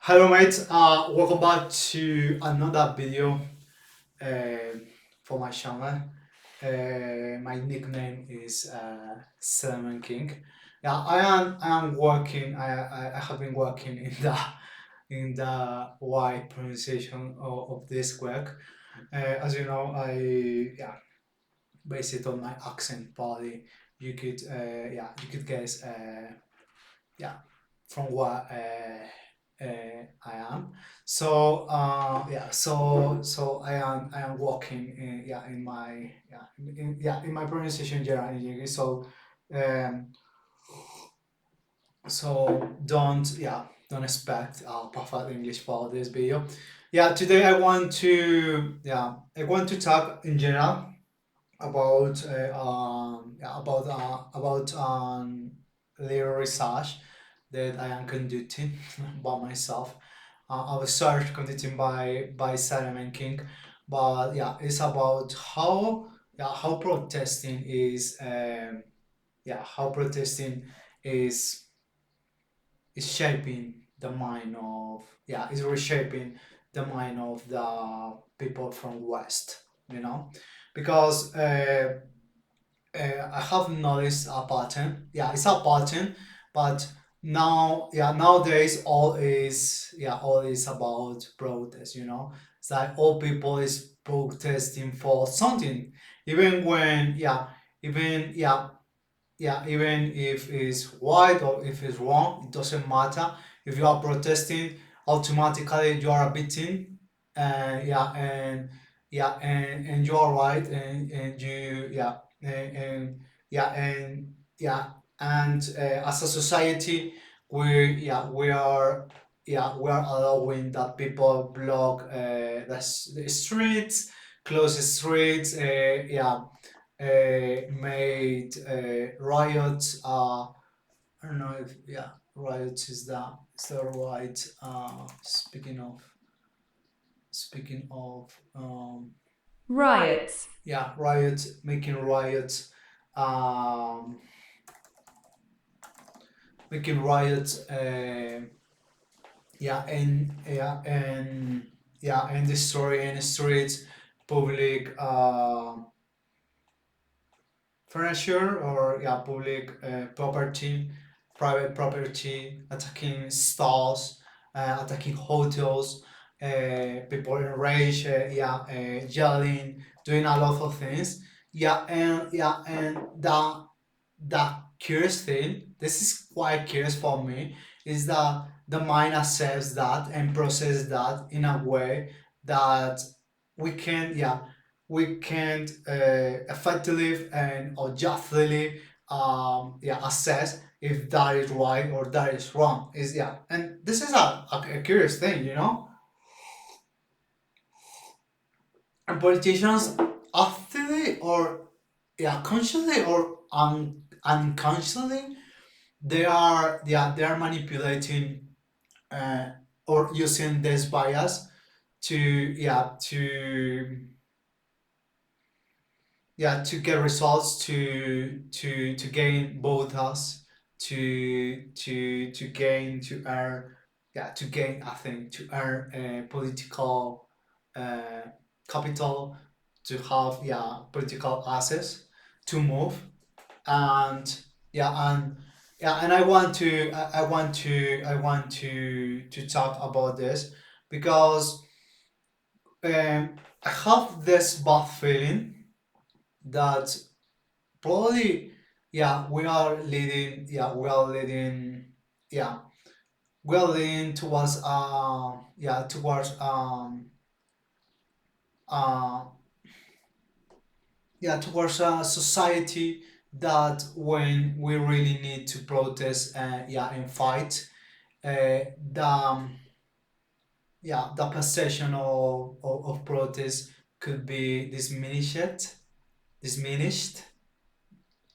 Hello, mates. Welcome back to another video uh, for my channel. My nickname is Salmon King. Yeah, I am working. I have been working in the Y pronunciation of this work. As you know, I base it on my accent. Probably you could guess from what I am. So I am working in my in my pronunciation journey. Um, so don't expect perfect English for this video. Today I want to talk in general about little research that I am conducting by myself. A research conducted by Simon King, but it's about how protesting is is shaping the mind of is reshaping the mind of the people from West. You know, because I have noticed a pattern. Yeah, it's a pattern, but nowadays all is about protest. It's like all people is protesting for something, even when even if it's right or if it's wrong, it doesn't matter. If you are protesting, automatically you are a victim, and you are right, and you yeah and as a society we are allowing that people block the streets, close the streets, made riots. I don't know if riots is the right. Speaking of Riots. riots, making riots, um, making riots. And destroying streets, public furniture, or public property, private property, attacking stalls, attacking hotels, people in rage, yelling, doing a lot of things. And the curious thing, this is quite curious for me, is that the mind accepts that and processes that in a way that we can we can't effectively and objectively assess if that is right or that is wrong. And this is a curious thing, and politicians actively or consciously or unconsciously, they are manipulating uh, or using this bias to to get results, to gain voters, to gain to earn to gain I think to earn political uh, capital, to have political access, to move. And and I want to talk about this because I have this bad feeling that probably yeah we are leading towards uh towards a society that when we really need to protest and fight, the the perception of protest could be diminished.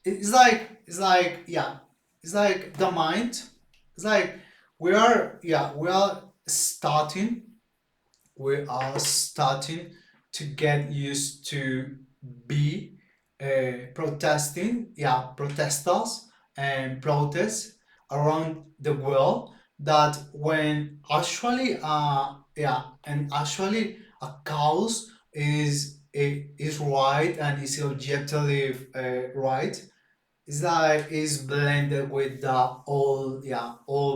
It's like the mind. It's like we are starting to get used to be protesters and protest around the world, that when actually and actually a cause is right and is objectively right, it's like it's blended with the all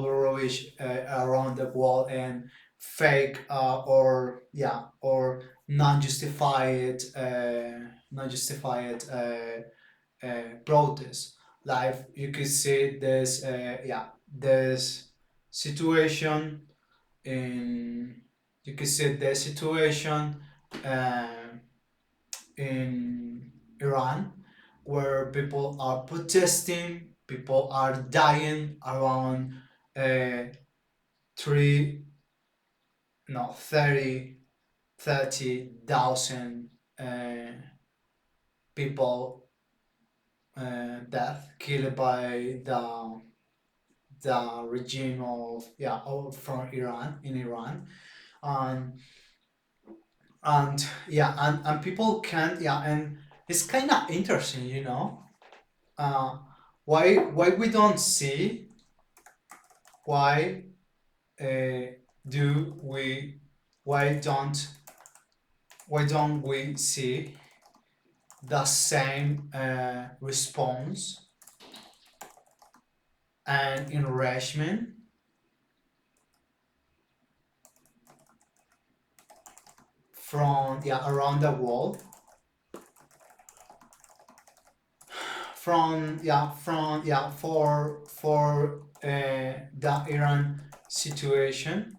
rubbish around the world and fake or non-justified protests. Like you could see this situation in you could see the situation um in Iran, where people are protesting, people are dying around uh, three, no, 30,000 people death killed by the regime from Iran in Iran, and and people can't and it's kind of interesting, uh, why we don't see why uh, do we why don't we see the same response and enragement from around the world, from for the Iran situation,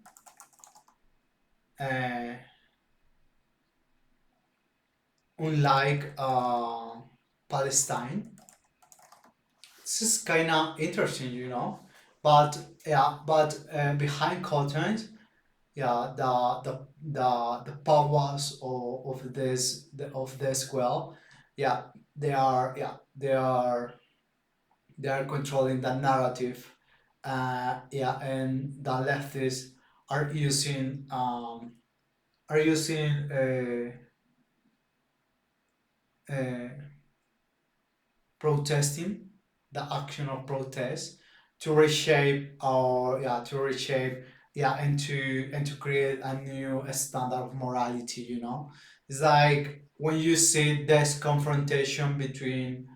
uh, unlike Palestine. This is kind of interesting, but behind curtains, the powers of this well, yeah they are controlling the narrative, and the leftists are using uh, protesting, the action of protest, to reshape and to create a new standard of morality. It's like when you see this confrontation between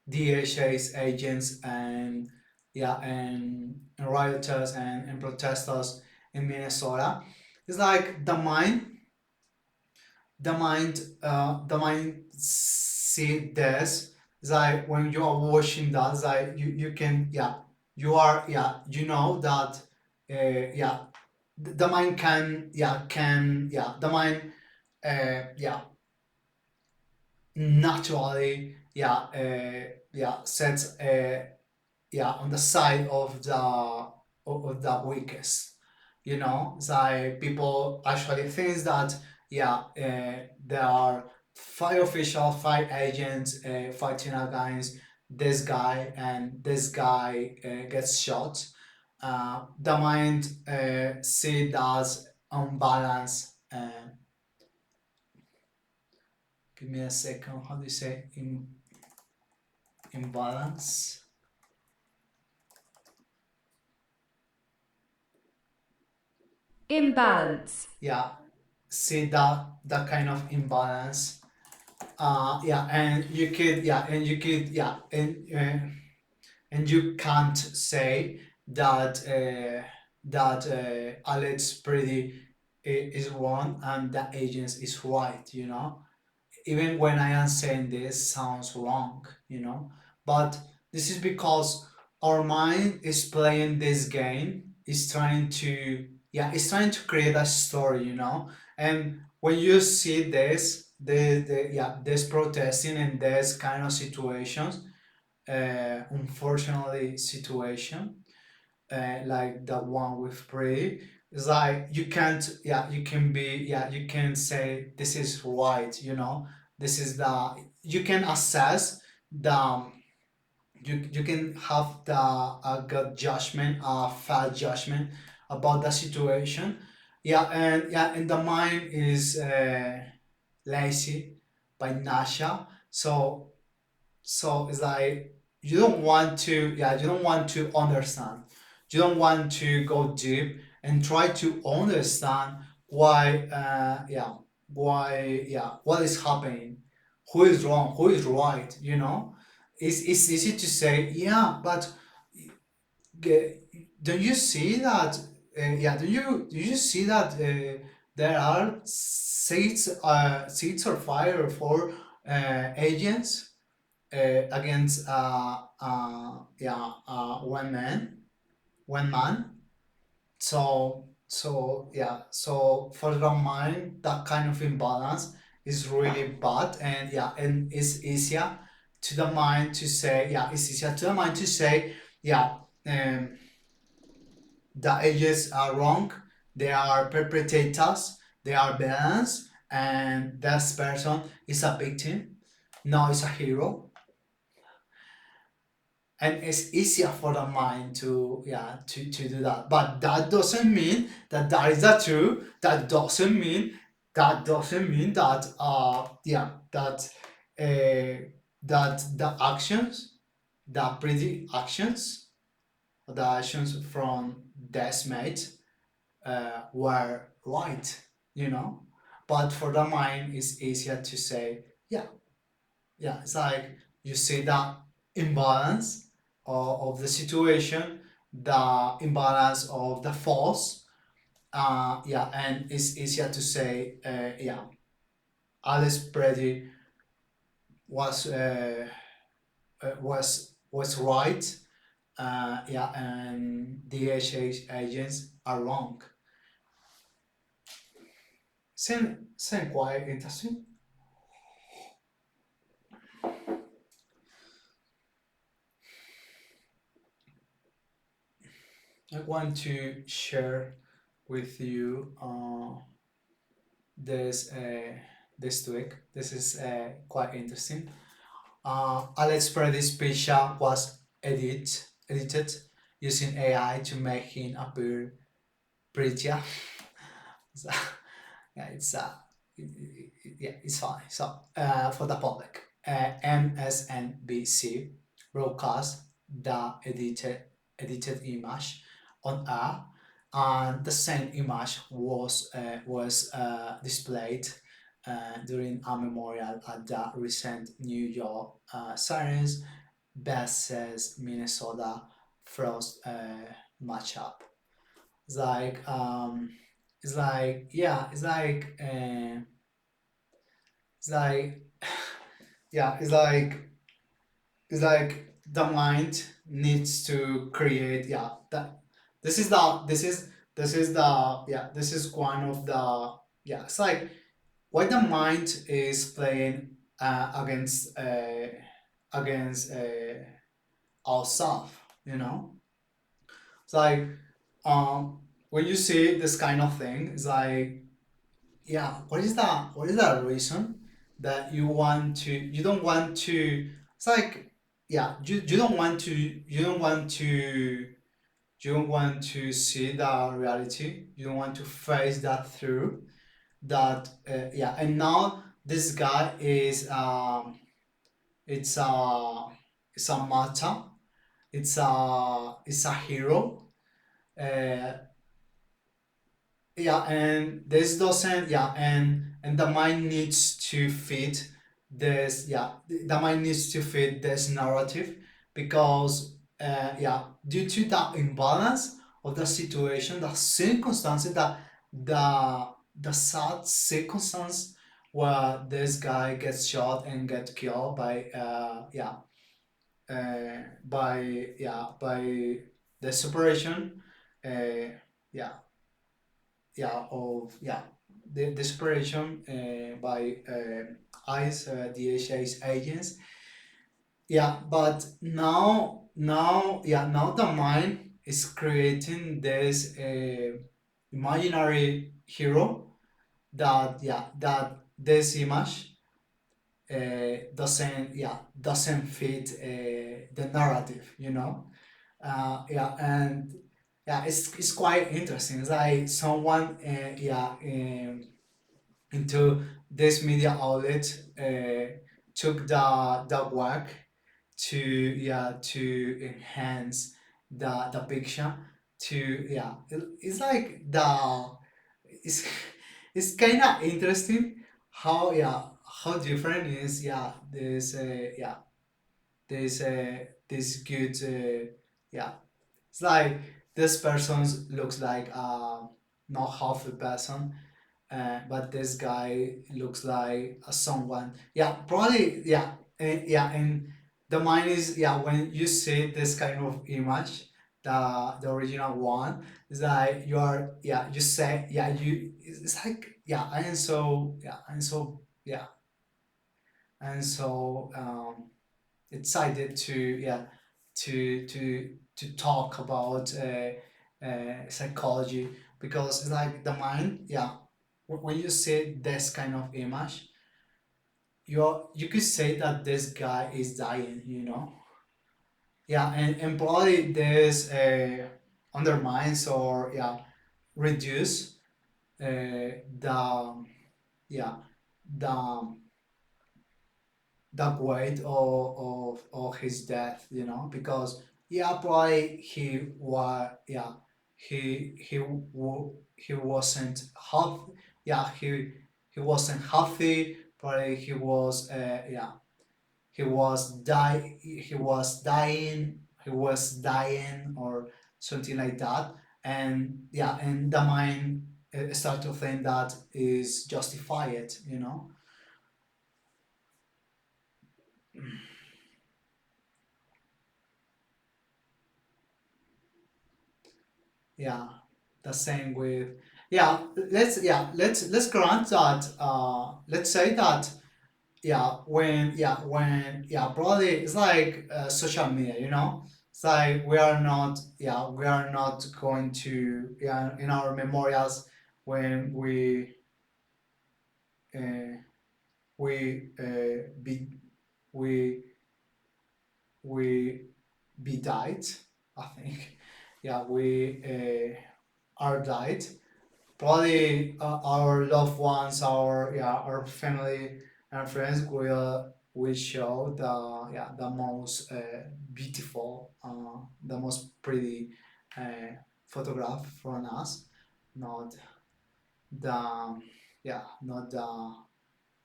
DHA's agents and rioters and protesters in Minnesota. It's like the mind see this. It's like when you are watching that, it's like you can you are that the mind can the mind yeah naturally sets on the side of the weakest. It's like people actually think that there are five officials, five agents fighting against this guy, and this guy gets shot. The mind see it as unbalanced. Give me a second. How do you say imbalance? Imbalance. Yeah, see that kind of imbalance. And you could and you can't say that Alex Pretty is wrong and the agents is right. Even when I am saying this sounds wrong, but this is because our mind is playing this game, is trying to it's trying to create a story, and when you see this protesting and this kind of situations, unfortunately situation, like the one with Prey, it's like you can't, you can say this is right, this is you can assess the, you can have the a good judgment, a fair judgment about the situation. And the mind is lazy by nature, so it's like you don't want to, yeah, you don't want to understand, you don't want to go deep and try to understand why, what is happening, who is wrong, who is right, it's easy to say, yeah, but uh, don't you see that, do you see that there are seats or fire for agents against one man. So for the mind, that kind of imbalance is really bad, and it's easier to the mind to say, yeah, um, the agents are wrong, they are perpetrators, they are villains, and this person is a victim, no, it's a hero. And it's easier for the mind to do that, but that doesn't mean that that is the truth. That doesn't mean that that the actions, the pretty actions, the actions from Desmate were right, you know but for the mind it's easier to say, it's like you see the imbalance of the situation, the imbalance of the force, and it's easier to say, Alice Pretti was right, and the agents are wrong. Seem quite interesting. I want to share with you this this week. This is quite interesting. Alex Paradis picture was edited using AI to make him appear prettier. So, yeah, it's fine. So for the public, MSNBC broadcast the edited image on air, and the same image was displayed during a memorial at the recent New York Sirens versus Minnesota Frost matchup. It's like it's like yeah, it's like the mind needs to create, that this is one of the, it's like why the mind is playing against ourselves, you know it's like, when you see this kind of thing, it's like, what is the reason that you don't want to, it's like, you don't want to, see the reality, you don't want to face that through that, and now this guy is, it's a it's a matter, it's a hero, uh, and this doesn't, and the mind needs to fit this, the mind needs to fit this narrative, because due to the imbalance of the situation, the circumstances, the sad circumstance where this guy gets shot and gets killed by the separation, uh, yeah of the desperation by ICE, DHS agents. But now the mind is creating this imaginary hero, that this image doesn't fit the narrative, and it's quite interesting. It's like someone, into this media outlet took the work to to enhance the picture to it's like it's it's kind of interesting how how different is this this good yeah it's like this person looks like not half a person, but this guy looks like someone. Yeah, probably. Yeah, and the mind is when you see this kind of image, the original one is like you are you say it's like and so excited to to talk about psychology because it's like the mind when you see this kind of image you could say that this guy is dying, and probably this undermines or reduce the yeah the the weight of his death, because probably he wasn't half he wasn't healthy, probably he was dying or something like that, and and the mind start to think that is justified, yeah the same with let's grant that let's say that probably it's like social media, it's like we are not going to in our memorials when uh, we be we we be died, I think. We are died. Probably our loved ones, our family and friends will show the most beautiful, the most pretty photograph from us, not the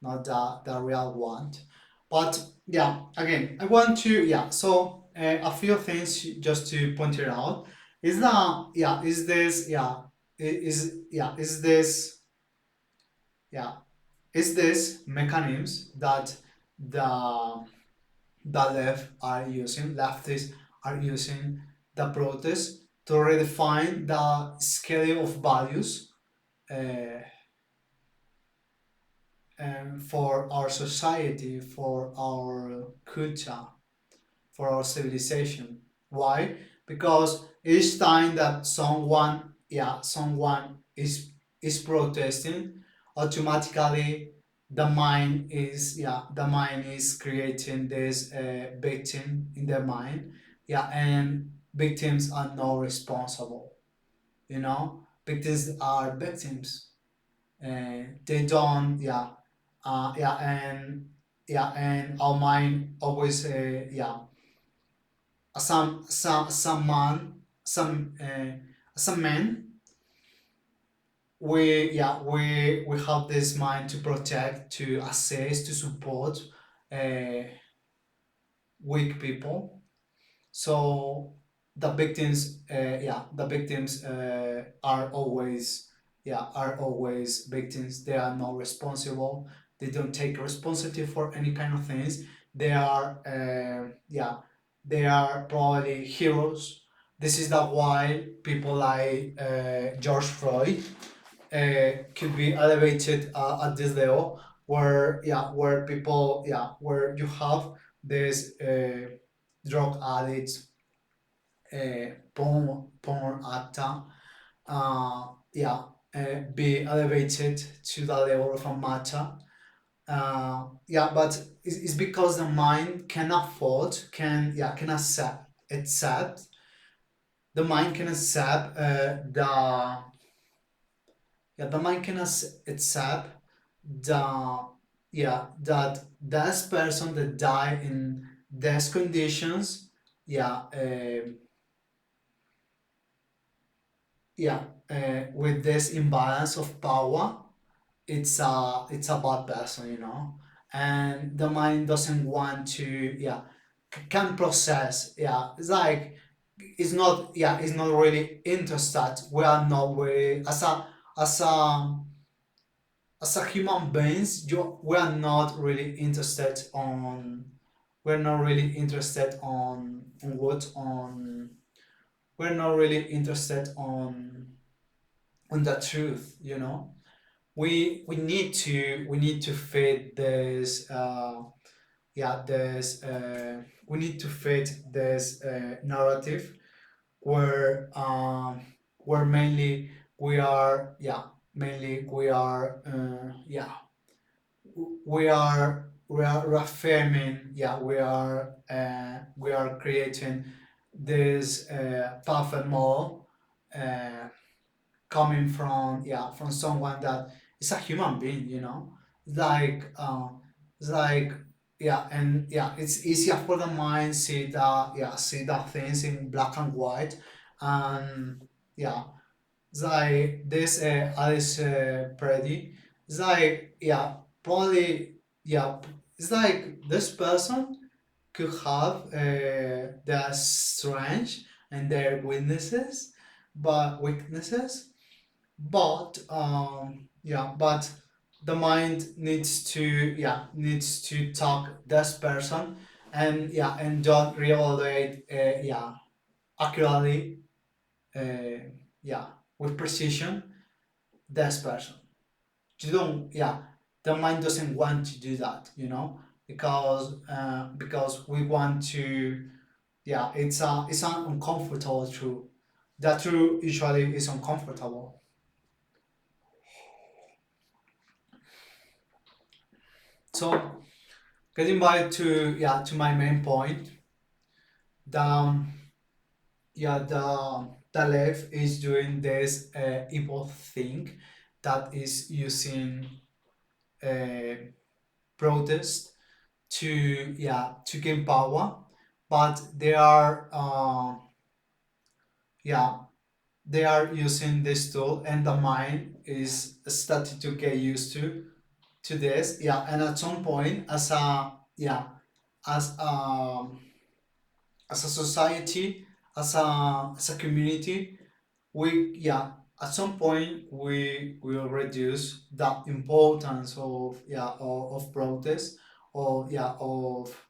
not the real one. But again, I want to so a few things just to point it out is that is this is this yeah is this mechanisms that the leftists are using the protest to redefine the scale of values uh, for our society, for our culture, for our civilization. Why? Because each time that someone is protesting, automatically the mind is creating this victim in their mind. And victims are not responsible. Victims are victims. They don't and our mind always some man some men we have this mind to protect, to assist, to support uh, weak people. So the victims are always victims. They are not responsible. They don't take responsibility for any kind of things. They are they are probably heroes. This is the why people like George Floyd could be elevated at this level where where people where you have this drug addicts, porn actor, yeah, be elevated to the level of a matter. But it's because the mind can afford, can accept. The mind can accept the mind can accept the that this person that died these conditions, yeah, yeah, with this imbalance of power, it's a bad person, and the mind doesn't want to, yeah, can process, yeah. It's like it's not really interested. We are not really as a as a human beings. We are not really interested on. We're not really interested on what on. We're not really interested on the truth. We need to feed this yeah this we need to feed this narrative where mainly we are we are reaffirming, we are creating this perfect model, uh, coming from someone that is a human being, like it's like and it's easier for the mind see the things in black and white, and yeah, it's like this Alice Pretti. It's like probably it's like this person could have their strengths and their weaknesses, but the mind needs to talk this person, and don't reevaluate accurately, uh, yeah with precision, this person. You don't The mind doesn't want to do that, because we want to, it's an uncomfortable truth. That truth usually is uncomfortable. So, getting back to my main point, the the left is doing this evil thing, that is using uh, protest to gain power, but yeah they are using this tool, and the mind is starting to get used to this, and at some point, as a as a society, as a community, we at some point we will reduce the importance of protest, or of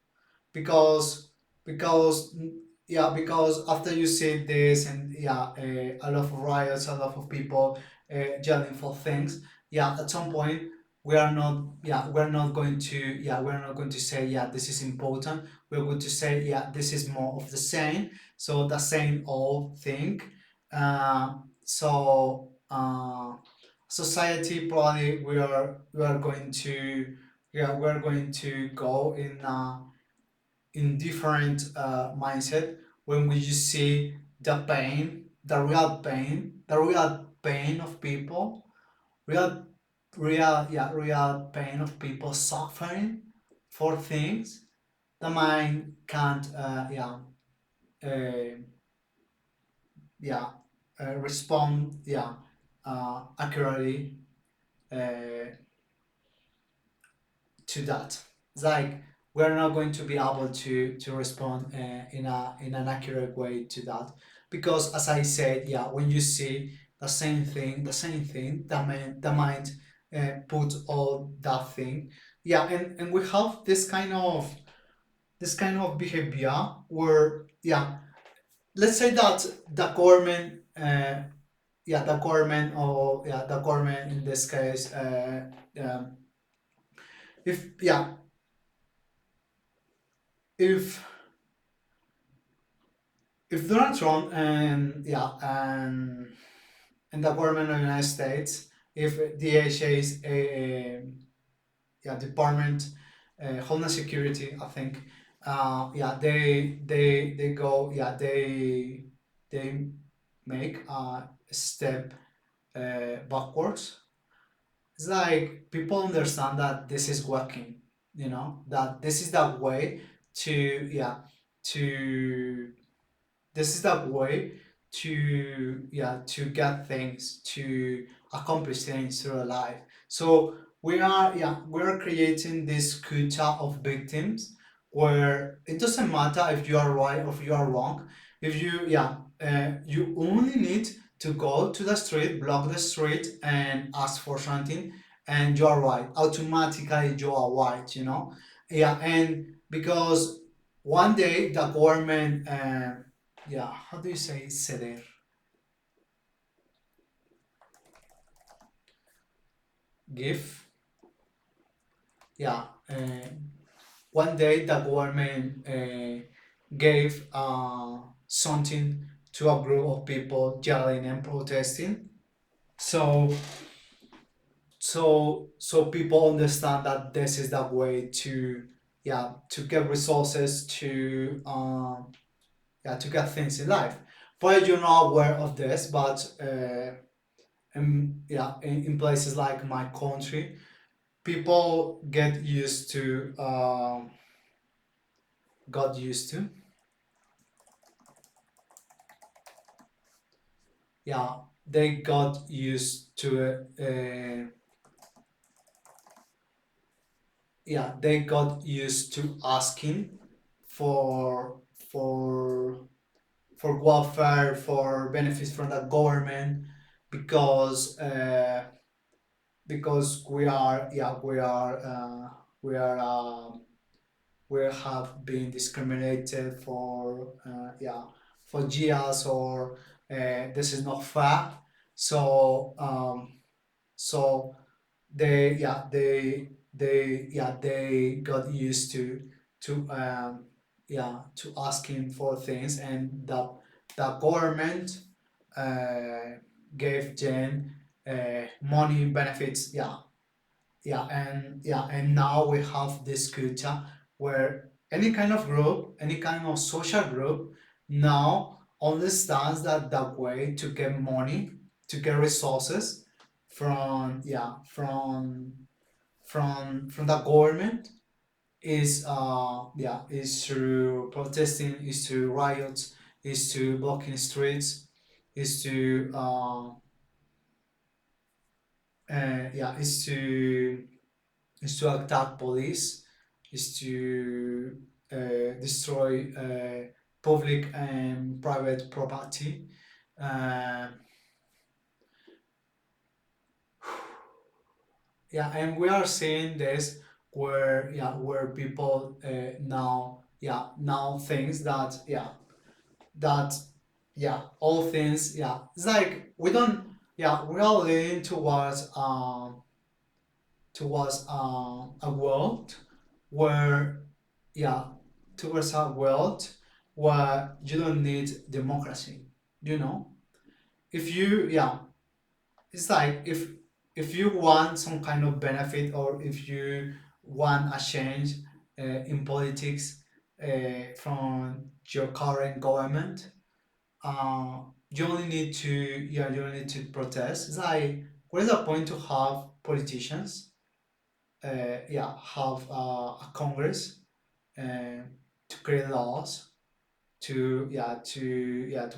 because because because after you see this, and a lot of riots, a lot of people yelling for things, at some point we're not going to say, this is important. We're going to say, this is more of the same, so the same old thing. Society, probably we are going to we're going to go in different mindset, when we just see the real pain of people, real real pain of people suffering for things. The mind can't uh, yeah respond accurately uh, to that. It's like we're not going to be able to respond in an accurate way to that, because, as I said, when you see the same thing, the mind put all that thing, and we have this kind of behavior where, let's say that the government, the government in this case, if if if Donald Trump and the government of the United States, if DHA's Department, Homeland Security, I think, they go, they make a step backwards. It's like people understand that this is working, that this is the way to to this is the way to to get things, to accomplish things through life. So we're creating this culture of victims where it doesn't matter if you are right or if you are wrong. If you you only need to go to the street, block the street, and ask for something, and you are right, automatically you are right, you know. And because one day the government how do you say ceder? Give. Yeah. One day the government gave something to a group of people yelling and protesting. So so people understand that this is the way to to get resources to get things in life. But you're not aware of this, but in places like my country, people get used to got used to yeah they got used to it. They got used to asking for for for welfare, for benefits from the government, because we are we are we have been discriminated for for years, or this is not fair. So so they got used to asking for things, and the government uh, gave them money benefits. And now we have this culture where any kind of group, any kind of social group now understands that the way to get money, to get resources from from the government is is through protesting, is through riots, is to blocking streets, is to is to attack police, is to destroy public and private property. Uh, and we are seeing this where where people now thinks that that all things it's like we don't we are leaning towards a world where yeah towards a world where you don't need democracy, you know. If you it's like if you want some kind of benefit, or if you want a change in politics from your current government, you only need to you only need to protest. It's like, what is the point to have politicians have a congress to create laws, to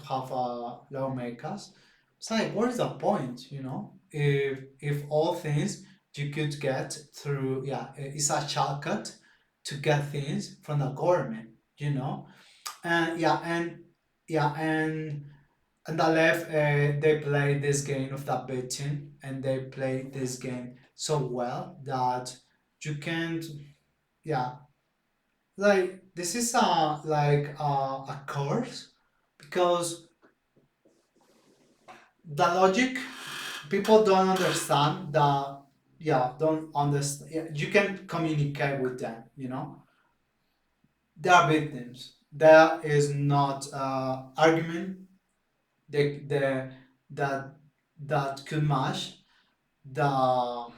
have lawmakers? It's like, what is the point, you know, if all things you could get through it's a shortcut to get things from the government, you know. And yeah and the left, they play this game of the betting, and they play this game so well that you can't yeah like this is a course, because the logic, people don't understand the don't understand. You can communicate with them, you know. They are victims. There is not argument the that that could match the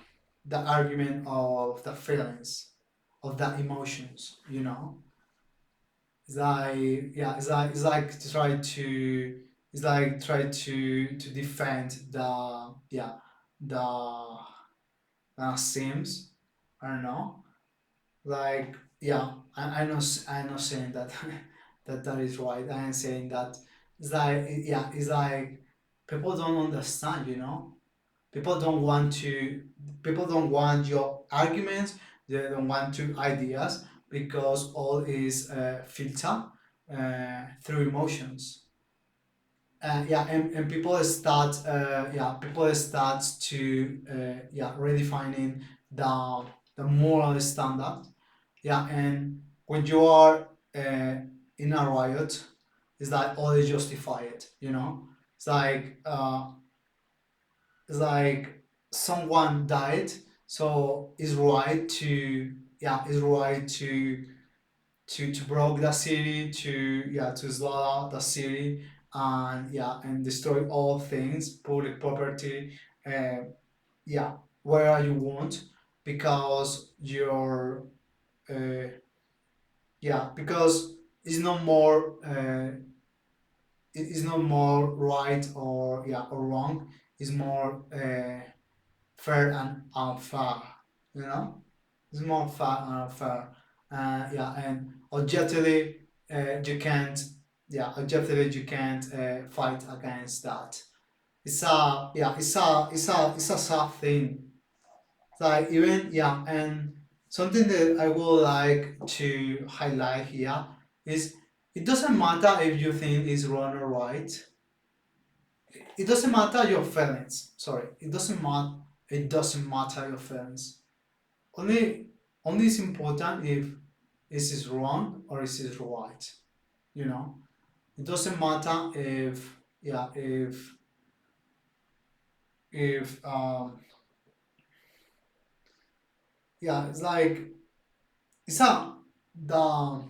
argument of the feelings, of the emotions, you know. It's like try to defend the Sims. I don't know. Like yeah, I'm not saying that that is right. I am saying that it's like, yeah, it's like people don't understand, you know. People don't want to. People don't want your arguments. They don't want to ideas because all is filter through emotions. Yeah, and people start to redefining the moral standard. Yeah, and when you are in a riot, it's like always justify it. You know, it's like someone died, so it's right to it's right to broke the city, to slaughter the city, and and destroy all things, public property, uh, yeah, where you want, because you're uh, because it's no more it is not more right or or wrong. It's more fair and unfair. You know, it's more fair and unfair. And objectively, you can't. Objectively you can't fight against that. It's a sad thing. Like even and something that I would like to highlight here is it doesn't matter if you think it's wrong or right. It doesn't matter your feelings. Sorry, it doesn't matter. It doesn't matter your feelings. Only only is important if this is wrong or this is right. You know, it doesn't matter if if it's like it's a the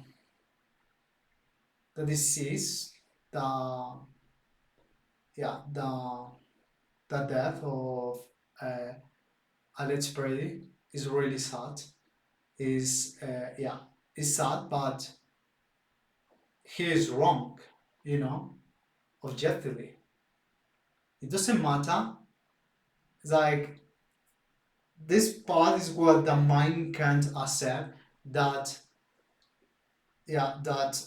the disease, the the death of uh, Alex Pretti is really sad. Is is sad, but he is wrong. You know, objectively, it doesn't matter. It's like this part is what the mind can't accept, that that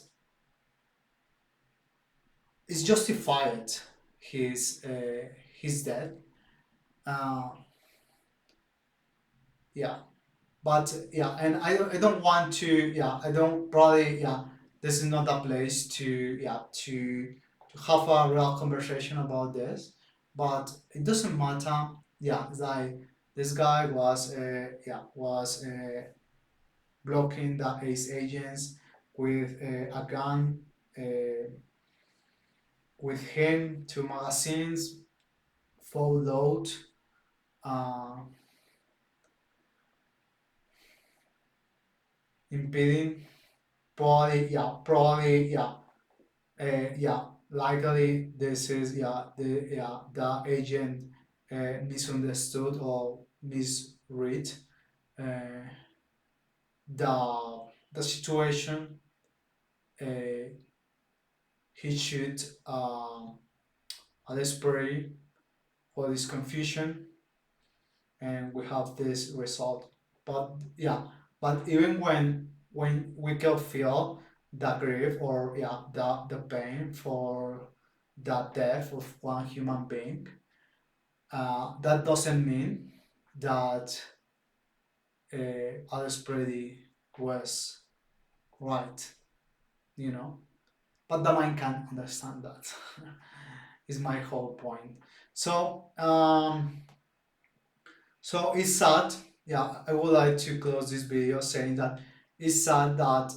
is justified his death. Uh, yeah, but and I don't want to I don't probably this is not a place to to have a real conversation about this, but it doesn't matter. It's like this guy was blocking the ace agents with a gun, uh, with him, two magazines, full load, uh, impeding, probably likely this is the agent misunderstood or misread uh, the situation. Uh, he should desperate for this confusion, and we have this result. But but even when we can feel the grief or the pain for the death of one human being, that doesn't mean that Alex Brady was right, you know. But the mind can't understand that. Is my whole point. So so it's sad. I would like to close this video saying that it's sad that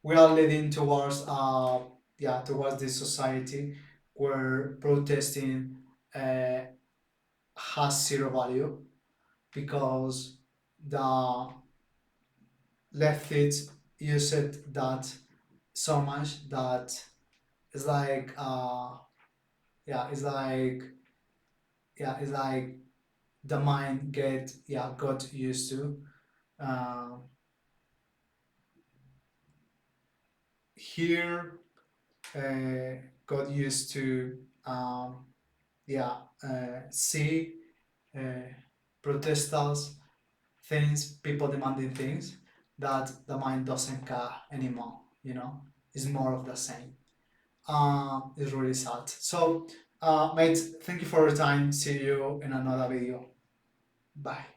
we are leading towards towards this society where protesting uh, has zero value, because the leftists use it that so much that it's like it's like it's like the mind got used to uh, here got used to see uh, protesters things, people demanding things, that the mind doesn't care anymore. It's more of the same. It's really sad. So, mates, thank you for your time. See you in another video. Bye.